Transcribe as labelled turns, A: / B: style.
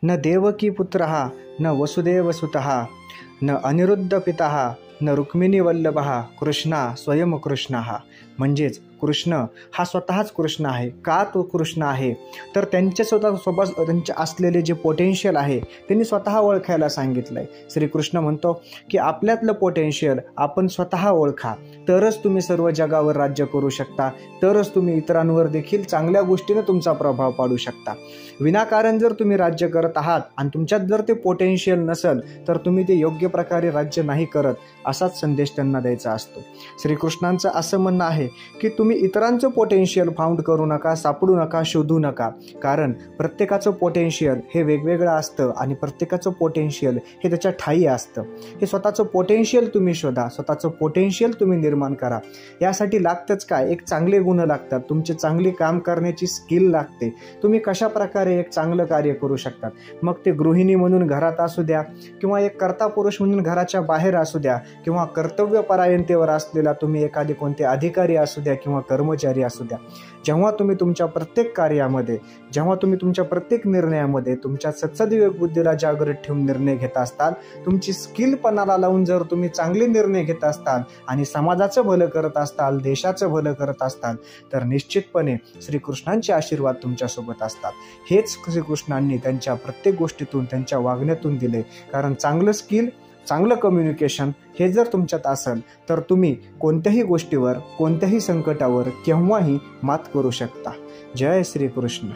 A: न देवकी पुत्रः न वसुदेवसुतः न अनिरुद्ध पिता न रुक्मिणी वल्लभः कृष्णा स्वयं कृष्णः. म्हणजेच कृष्ण हा स्वतःच कृष्ण आहे. का तो कृष्ण आहे तर त्यांच्या त्यांचे असलेले जे पोटेन्शियल आहे त्यांनी स्वतः ओळखायला सांगितलं आहे. श्रीकृष्ण म्हणतो की आपल्यातलं पोटेन्शियल आपण स्वतः ओळखा, तरच तुम्ही सर्व जगावर राज्य करू शकता, तरच तुम्ही इतरांवर देखील चांगल्या गोष्टीने तुमचा प्रभाव पाडू शकता. विनाकारण जर तुम्ही राज्य करत आहात आणि तुमच्यात जर ते पोटेन्शियल नसेल तर तुम्ही ते योग्य प्रकारे राज्य नाही करत, असाच संदेश त्यांना द्यायचा असतो. श्रीकृष्णांचं असं म्हणणं आहे की तुम्ही इतरांचं पोटेन्शियल फाउंड करू नका, सापडू नका, शोधू नका, कारण प्रत्येकाचं पोटेन्शियल हे वेगवेगळं असतं आणि प्रत्येकाचं पोटेन्शियल हे त्याच्या ठायी असतं. हे स्वतःचं पोटेन्शियल तुम्ही शोधा, स्वतःचं पोटेन्शियल तुम्ही निर्माण करा. यासाठी लागतंच काय, एक चांगले गुण लागतात, तुमचे चांगली काम करण्याची स्किल लागते. तुम्ही कशा प्रकारे एक चांगलं कार्य करू शकतात, मग ते गृहिणी म्हणून घरात असू द्या किंवा एक कर्ता पुरुष म्हणून घराच्या बाहेर असू द्या किंवा कर्तव्यपरायणतेवर असलेला तुम्ही एखादे कोणते अधिकारी असू द्या किंवा कर्मचारी असू द्या. जेव्हा तुम्ही तुमच्या प्रत्येक कार्यामध्ये, जेव्हा तुम्ही तुमच्या प्रत्येक निर्णयामध्ये तुमच्या सत्सद्विवेक बुद्धीला जागृत ठेवून निर्णय घेत असताल, तुमची स्किल पणाला लावून जर तुम्ही चांगले निर्णय घेत असताल आणि समाजाचं भलं करत असताल, देशाचं भलं करत असताल, तर निश्चितपणे श्रीकृष्णांचे आशीर्वाद तुमच्यासोबत असतात. हेच श्रीकृष्णांनी त्यांच्या प्रत्येक गोष्टीतून, त्यांच्या वागण्यातून दिले. कारण चांगलं स्किल, चांगलं कम्युनिकेशन हे जर तुमच्यात असेल तर तुम्ही कोणत्याही गोष्टीवर, कोणत्याही संकटावर केव्हाही मात करू शकता. जय श्रीकृष्ण.